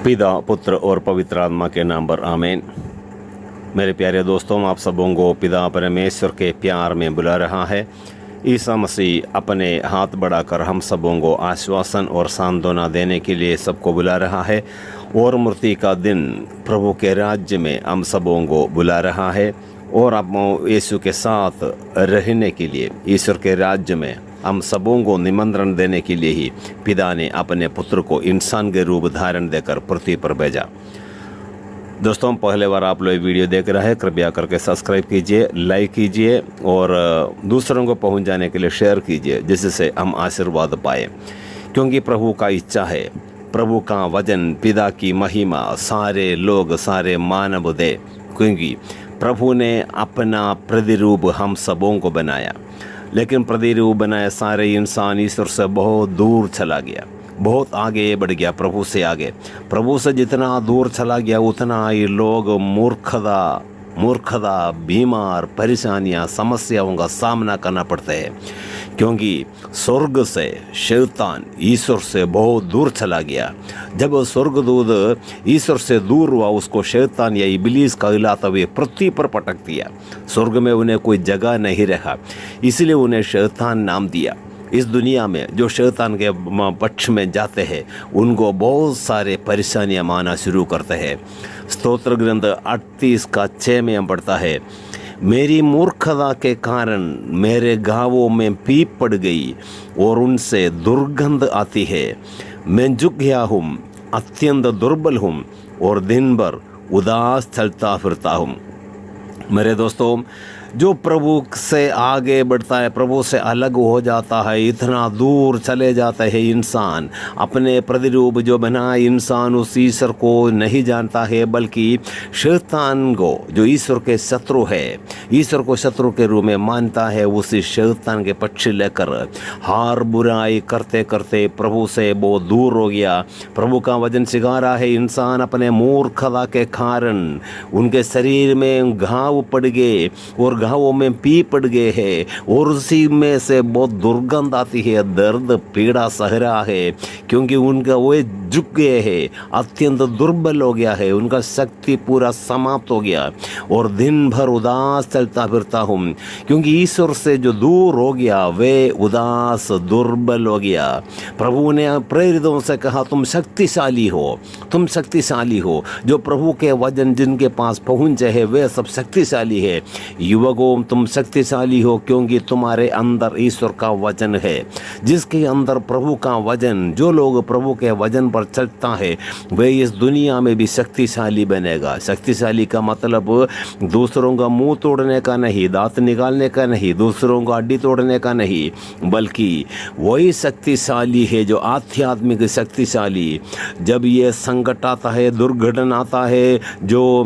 पिता, पुत्र और पवित्र आत्मा के नाम पर आमीन। मेरे प्यारे दोस्तों, आप सबों को पिता परमेश्वर के प्यार में बुला रहा है। ईसा मसीह अपने हाथ बढ़ाकर हम सबों को आश्वासन और सांत्वना देने के लिए सबको बुला रहा है और मूर्ति का दिन प्रभु के राज्य में हम सबों को बुला रहा है और अब यीशु के साथ रहने के लिए ईश्वर के राज्य में हम सबों को निमंत्रण देने के लिए ही पिता ने अपने पुत्र को इंसान के रूप धारण देकर पृथ्वी पर भेजा। दोस्तों, पहले बार आप लोग वीडियो देख रहे हैं, कृपया करके सब्सक्राइब कीजिए, लाइक कीजिए और दूसरों को पहुंच जाने के लिए शेयर कीजिए, जिससे हम आशीर्वाद पाए। क्योंकि प्रभु का इच्छा है, प्रभु का वचन, पिता की महिमा सारे लोग, सारे मानव दे। क्योंकि प्रभु ने अपना प्रतिरूप हम सबों को बनाया, लेकिन प्रतिरूप बनाए सारे इंसान ईश्वर से बहुत दूर चला गया, बहुत आगे बढ़ गया, प्रभु से आगे। प्रभु से जितना दूर चला गया उतना ही लोग मूर्खता, बीमार, परेशानियां, समस्याओं का सामना करना पड़ता है। क्योंकि स्वर्ग से शैतान ईश्वर से बहुत दूर चला गया। जब स्वर्गदूत ईश्वर से दूर हुआ, उसको शैतान या इब्लीस कहलाता हुए पृथ्वी पर पटक दिया। स्वर्ग में उन्हें कोई जगह नहीं रहा, इसलिए उन्हें शैतान नाम दिया। इस दुनिया में जो शैतान के पक्ष में जाते हैं उनको बहुत सारे परेशानियां माना शुरू करते हैं। स्तोत्र ग्रंथ 38:6 में हम पढ़ता है, मेरी मूर्खता के कारण मेरे घावों में पीप पड़ गई और उनसे दुर्गंध आती है। मैं झुक गया हूँ, अत्यंत दुर्बल हूँ और दिन भर उदास चलता फिरता हूँ। मेरे दोस्तों, जो प्रभु से आगे बढ़ता है, प्रभु से अलग हो जाता है, इतना दूर चले जाता है इंसान, अपने प्रतिरूप जो बना इंसान उस ईश्वर को नहीं जानता है, बल्कि शैतान को, जो ईश्वर के शत्रु है, ईश्वर को शत्रु के रूप में मानता है, उसी शैतान के पक्ष लेकर हार बुराई करते करते प्रभु से बहुत दूर हो गया। प्रभु का वचन सिखा रहा है, इंसान अपने मूर्खता के कारण उनके शरीर में घाव पड़ गए और घावों में पी पड़ गए हैं और उसी में से बहुत दुर्गंध आती है, दर्द पीड़ा सह रहा है। क्योंकि उनका वो झुक गए हैं, अत्यंत दुर्बल हो गया है, उनका शक्ति पूरा समाप्त हो गया और दिन भर उदास चलता फिरता हूँ। क्योंकि ईश्वर से जो दूर हो गया वे उदास दुर्बल हो गया। प्रभु ने प्रेरितों से कहा, तुम शक्तिशाली हो, तुम शक्तिशाली हो। जो प्रभु के वचन जिनके पास पहुँचे हैं वे सब शक्तिशाली है। युवकों, तुम शक्तिशाली हो क्योंकि तुम्हारे अंदर ईश्वर का वचन है। जिसके अंदर प्रभु का वचन, जो लोग प्रभु के वचन पर चलता है वे इस दुनिया में भी शक्तिशाली बनेगा। शक्तिशाली का मतलब दूसरों का मुंह तोड़ने का नहीं, दांत निकालने का नहीं, दूसरों का हड्डी तोड़ने का नहीं, बल्कि वही शक्तिशाली है जो आध्यात्मिक शक्तिशाली। जब ये संकट आता है, दुर्घटना आता है, जो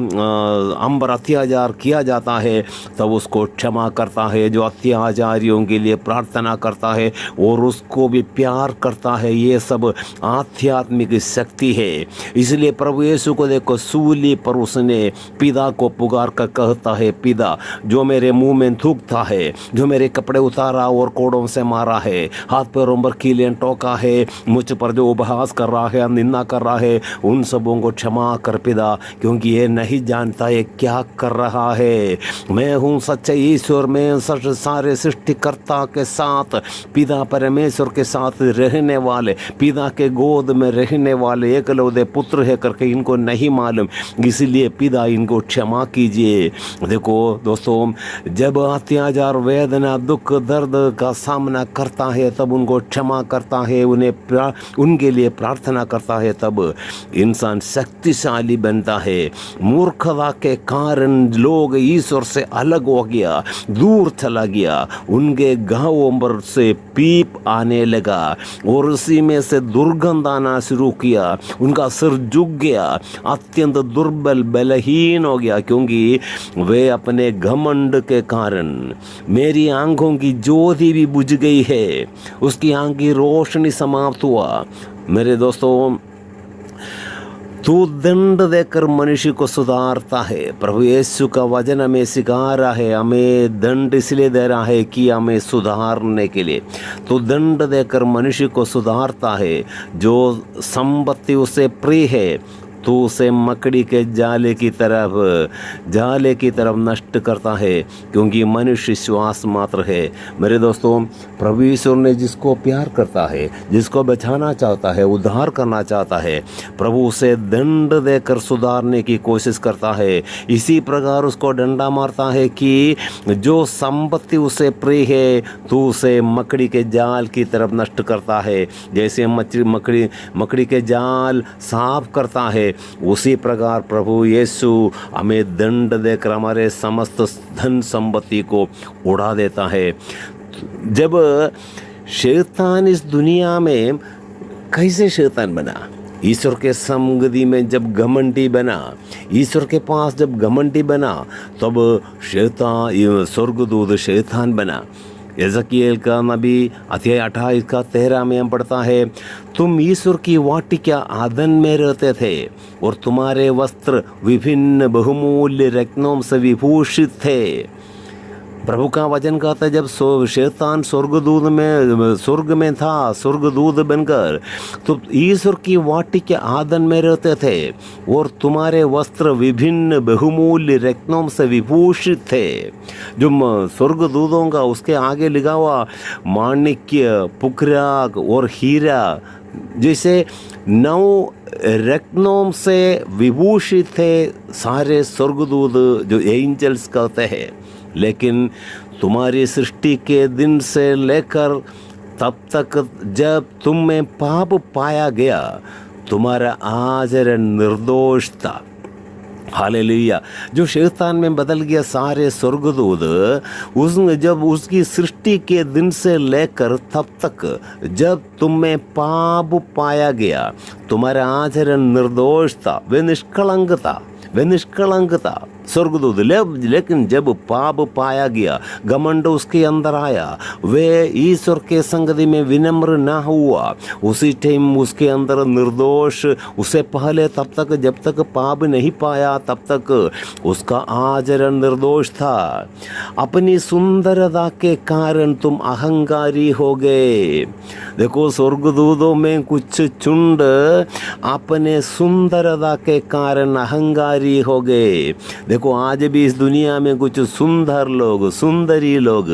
अंबर अत्याचार किया जाता है, तब उसको क्षमा करता है। जो अत्याचारियों के लिए प्रार्थना करता है और उसको भी प्यार करता है, ये सब आध्यात्मिक शक्ति है। इसलिए प्रभु यीशु को देखो, सूली पर उसने पिता को पुकार कर कहता है, पिता, जो मेरे मुंह में थूकता है, जो मेरे कपड़े उतारा और कोड़ों से मारा है, हाथ पैरों पर कीलें टोका है, मुझ पर जो उपहास कर रहा है, निंदा कर रहा है, उन सबों को क्षमा कर पिता, क्योंकि ये नहीं जानता है क्या कर रहा है। मैं हूँ सच्चे ईश्वर में सच सारे सृष्टिकर्ता के साथ, पिता परमेश्वर के साथ रहने वाले, पिता के गोद में रहने वाले एकलौते पुत्र है करके इनको नहीं मालूम, इसलिए पिता इनको क्षमा कीजिए। देखो दोस्तों, जब अत्याचार, वेदना, दुख, दर्द का सामना करता है तब उनको क्षमा करता है, उनके लिए प्रार्थना करता है, तब इंसान शक्तिशाली बनता है। मूर्खता के कारण लोग ईश्वर से अलग हो गया, दूर चला गया, उनके घावों पर से पीप आने लगा और उसी में से दुर्गंध आना शुरू किया, उनका सिर झुक गया, अत्यंत दुर्बल, बलहीन हो गया। क्योंकि वे अपने घमंड के कारण, मेरी आंखों की ज्योति भी बुझ गई है, उसकी आंख की रोशनी समाप्त हुआ। मेरे दोस्तों, तू दंड देकर मनुष्य को सुधारता है। प्रभु यीशु का वचन हमें सिखा रहा है, हमें दंड इसलिए दे रहा है कि हमें सुधारने के लिए। तो दंड देकर मनुष्य को सुधारता है। जो संपत्ति उसे प्रिय है तू उसे मकड़ी के जाले की तरफ नष्ट करता है, क्योंकि मनुष्य श्वास मात्र है। मेरे दोस्तों, प्रभु ईश्वर ने जिसको प्यार करता है, जिसको बचाना चाहता है, उद्धार करना चाहता है, प्रभु उसे दंड देकर सुधारने की कोशिश करता है। इसी प्रकार उसको डंडा मारता है कि जो संपत्ति उसे प्रिय है, तू उसे मकड़ी के जाल की तरफ नष्ट करता है। जैसे मकड़ी के जाल साफ करता है, उसी प्रकार प्रभु यीशु हमें दंड देकर हमारे समस्त धन संपत्ति को उड़ा देता है। जब शैतान इस दुनिया में, कैसे शैतान बना? ईश्वर के संगति में जब घमंडी बना, ईश्वर के पास जब घमंडी बना, तब शैतान, स्वर्गदूत शैतान बना। यजकियेल का नबी अध्याय 28 का 13 में हम पढ़ता है, तुम ईश्वर की वाटिका आदन में रहते थे और तुम्हारे वस्त्र विभिन्न बहुमूल्य रत्नों से विभूषित थे। प्रभु का वचन कहता है, जब शैतान स्वर्ग में था, स्वर्गदूत बनकर, तो ईश्वर की वाटिका आदन में रहते थे और तुम्हारे वस्त्र विभिन्न बहुमूल्य रत्नों से विभूषित थे। जो स्वर्गदूतों का उसके आगे लिखा हुआ माणिक्य, पुखराग और हीरा जैसे 9 रत्नों से विभूषित थे सारे स्वर्गदूत, जो एंजल्स कहते हैं। लेकिन तुम्हारी सृष्टि के दिन से लेकर तब तक जब तुम में पाप पाया गया, तुम्हारा आचरण निर्दोष था। हालेलुया। जो शैतान में बदल गया सारे स्वर्गदूत, उसने जब उसकी सृष्टि के दिन से लेकर तब तक जब तुम में पाप पाया गया, तुम्हारा आचरण निर्दोष था, वे निष्कलंक था स्वर्गदूत। लेकिन जब पाप पाया गया, घमंड उसके अंदर आया, वे ईश्वर के संगति में विनम्र ना हुआ, उसी टाइम उसके अंदर निर्दोष, उससे पहले तब तक जब तक पाप नहीं पाया तब तक उसका आचरण निर्दोष था। अपनी सुंदरता के कारण तुम अहंकारी हो गए। देखो, स्वर्गदूतों में कुछ झुंड अपने सुंदरता के कारण अहंकारी हो गए। देखो, आज भी इस दुनिया में कुछ सुंदरी लोग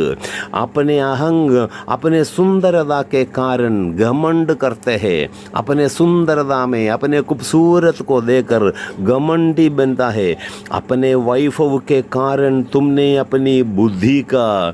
अपने सुंदरता के कारण घमंड करते हैं। अपने सुंदरता में, अपने खूबसूरत को देकर घमंडी बनता है। अपने वैभव के कारण तुमने अपनी बुद्धि का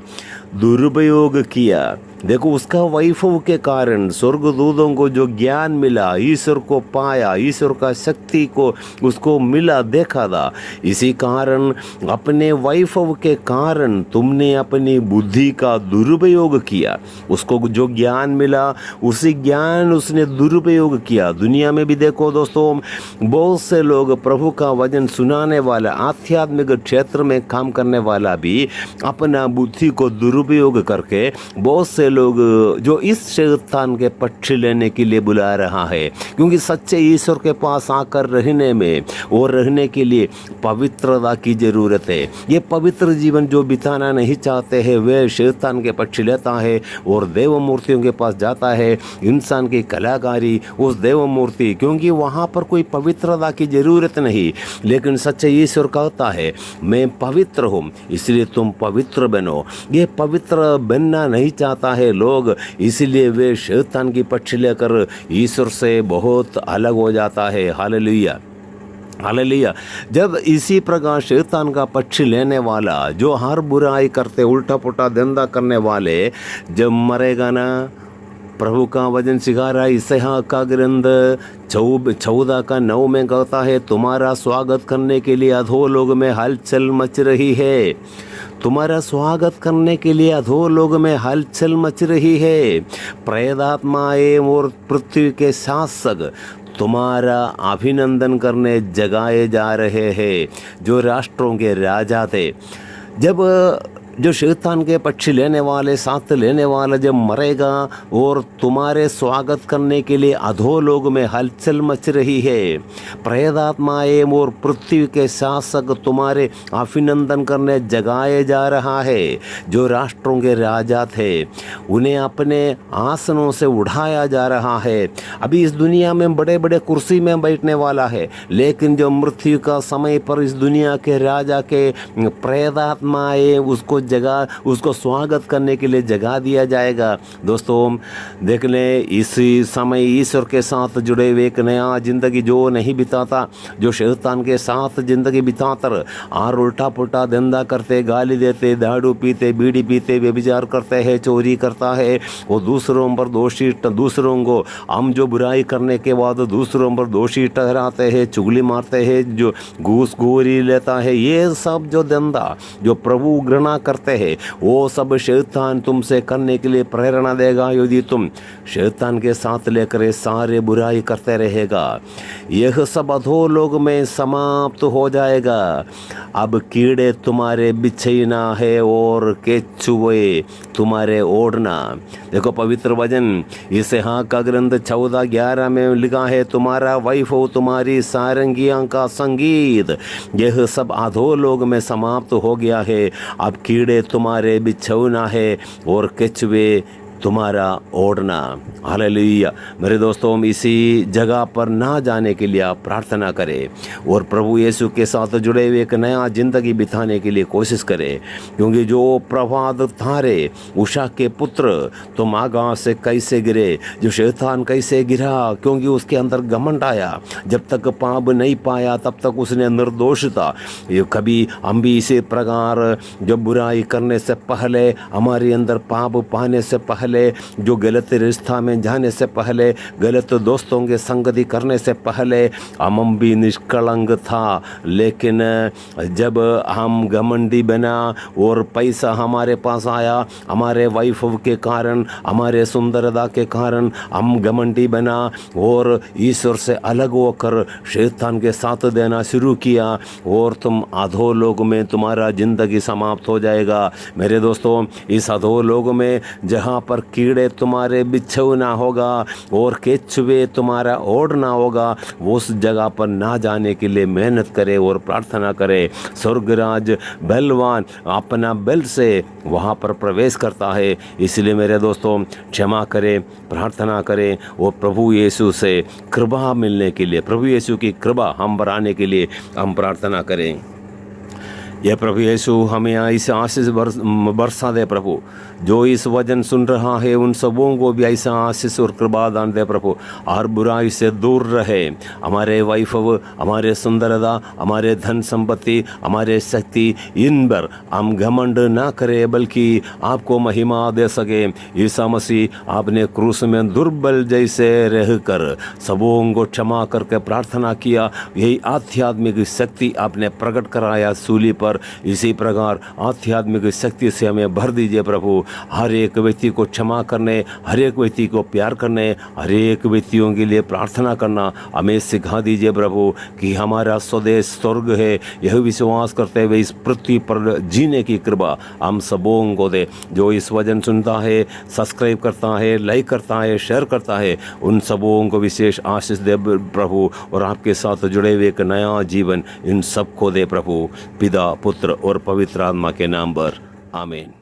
दुरुपयोग किया। देखो, उसका वैभव के कारण स्वर्गदूतों को जो ज्ञान मिला, ईश्वर को पाया, ईश्वर का शक्ति को उसको मिला, देखा था। इसी कारण अपने वैभव के कारण तुमने अपनी बुद्धि का दुरुपयोग किया। उसको जो ज्ञान मिला, उसी ज्ञान उसने दुरुपयोग किया। दुनिया में भी देखो दोस्तों, बहुत से लोग, प्रभु का वचन सुनाने वाला, आध्यात्मिक क्षेत्र में काम करने वाला भी अपना बुद्धि को दुरुपयोग करके बहुत से लोग जो इस शैतान के पक्ष लेने के लिए बुला रहा है। क्योंकि सच्चे ईश्वर के पास आकर रहने में और रहने के लिए पवित्रता की जरूरत है। ये पवित्र जीवन जो बिताना नहीं चाहते हैं, वे शैतान के पक्ष लेता है और देव मूर्तियों के पास जाता है। इंसान की कलाकारी उस देव मूर्ति, क्योंकि वहाँ पर कोई पवित्रता की जरूरत नहीं। लेकिन सच्चे ईश्वर कहता है, मैं पवित्र हूँ, इसलिए तुम पवित्र बनो। ये पवित्र बनना नहीं चाहता है लोग, इसलिए वे शैतान की पक्ष लेकर ईश्वर से बहुत अलग हो जाता है। Hallelujah, hallelujah. जब इसी प्रकार शैतान का पक्ष लेने वाला, जो हर बुराई करते, उल्टा पुल्टा धंधा करने वाले, जब मरेगा ना, प्रभु का वचन सिखा रहा है। इसहाक का ग्रंथ 14:9 में कहता है, तुम्हारा स्वागत करने के लिए अधोलोक में हलचल मच रही है। तुम्हारा स्वागत करने के लिए अधोलोक में हलचल मच रही है। प्रेतात्माएं और पृथ्वी के शासक तुम्हारा अभिनंदन करने जगाए जा रहे हैं, जो राष्ट्रों के राजा थे। जब जो शैतान के पक्षी लेने वाले, साथ लेने वाला जब मरेगा और तुम्हारे स्वागत करने के लिए अधोलोक में हलचल मच रही है। प्रेतात्माएं और पृथ्वी के शासक तुम्हारे अभिनंदन करने जगाए जा रहा है। जो राष्ट्रों के राजा थे उन्हें अपने आसनों से उठाया जा रहा है। अभी इस दुनिया में बड़े बड़े कुर्सी में बैठने वाला है, लेकिन जो मृत्यु का समय पर इस दुनिया के राजा के प्रेतात्माएं उसको स्वागत करने के लिए जगा दिया जाएगा। दोस्तों देख लें, इसी समय ईश्वर के साथ जुड़े हुए एक नया ज़िंदगी जो नहीं बिताता, जो शैतान के साथ ज़िंदगी बिताकर और उल्टा पुल्टा धंधा करते, गाली देते, दारू पीते, बीड़ी पीते, व्यभिचार करते हैं, चोरी करता है, वो दूसरों पर दोषी, दूसरों को हम जो बुराई करने के बाद दूसरों पर दोषी ठहराते हैं, चुगली मारते हैं, जो घूस घोरी लेता है, ये सब जो धंधा जो प्रभु घृणा करते हैं वो सब शैतान तुमसे करने के लिए प्रेरणा देगा। यदि तुम शैतान के साथ लेकर सारे बुराई करते रहेगा, यह सब अधोलोक में समाप्त हो जाएगा। अब कीड़े तुम्हारे बिछैना है और केचुए तुम्हारे ओढ़ना। देखो पवित्र वचन इसहाक का ग्रंथ 14:11 में लिखा है, तुम्हारा वैभव, तुम्हारी सारंगियां का संगीत, यह सब अधोलोक में समाप्त हो गया है। अब कीड़े तुम्हारे बिछौना है और केचुए तुम्हारा ओढ़ना। हालेलुया। मेरे दोस्तों, इसी जगह पर ना जाने के लिए आप प्रार्थना करें और प्रभु यीशु के साथ जुड़े हुए एक नया ज़िंदगी बिताने के लिए कोशिश करें, क्योंकि जो प्रभात तारे, उषा के पुत्र तुम आकाश से कैसे गिरे, जो शैतान कैसे गिरा, क्योंकि उसके अंदर घमंड आया। जब तक पाप नहीं पाया तब तक उसने निर्दोष था। ये कभी हम भी इसी प्रकार जो बुराई करने से पहले, हमारे अंदर पाप पाने से पहले, जो गलत रिश्ता में जाने से पहले, गलत दोस्तों के संगति करने से पहले हम भी निष्कलंक था। लेकिन जब हम घमंडी बना और पैसा हमारे पास आया, हमारे वैभव के कारण, हमारे सुंदरता के कारण हम घमंडी बना और ईश्वर से अलग होकर शैतान के साथ देना शुरू किया और तुम अधोलोक में तुम्हारा जिंदगी समाप्त हो जाएगा। मेरे दोस्तों, इस अधोलोक में जहाँ पर कीड़े तुम्हारे बिछौना होगा और केचुए तुम्हारा ओढ़ना होगा, उस जगह पर ना जाने के लिए मेहनत करे और प्रार्थना करे। स्वर्गराज बलवान अपना बल से वहाँ पर प्रवेश करता है। इसलिए मेरे दोस्तों, क्षमा करें, प्रार्थना करें और प्रभु यीशु से कृपा मिलने के लिए, प्रभु यीशु की कृपा हम पर आने के लिए हम प्रार्थना करें। यह प्रभु यीशु हमें ऐसे आशीष बरसा दे प्रभु। जो इस वचन सुन रहा है उन सबों को भी ऐसा आशीष और कृपा दान दे प्रभु, और बुराई से दूर रहे। हमारे वैभव, हमारे सुंदरता, हमारे धन संपत्ति, हमारे शक्ति, इन पर हम घमंड ना करें, बल्कि आपको महिमा दे सके। ईसा मसीह आपने क्रूस में दुर्बल जैसे रहकर सबों को क्षमा करके प्रार्थना किया। यही आध्यात्मिक शक्ति आपने प्रकट कराया सूली पर। इसी प्रकार आध्यात्मिक शक्ति से हमें भर दीजिए प्रभु। हर एक व्यक्ति को क्षमा करने, हर एक व्यक्ति को प्यार करने, हर एक व्यक्तियों के लिए प्रार्थना करना हमें सिखा दीजिए प्रभु, कि हमारा स्वदेश स्वर्ग है, यह विश्वास करते हुए इस पृथ्वी पर जीने की कृपा हम सबों को दे। जो इस वचन सुनता है, सब्सक्राइब करता है, लाइक करता है, शेयर करता है, उन सबों को विशेष आशीष दे प्रभु, और आपके साथ जुड़े हुए एक नया जीवन इन सबको दे प्रभु। पिता, पुत्र और पवित्र आत्मा के नाम पर आमीन।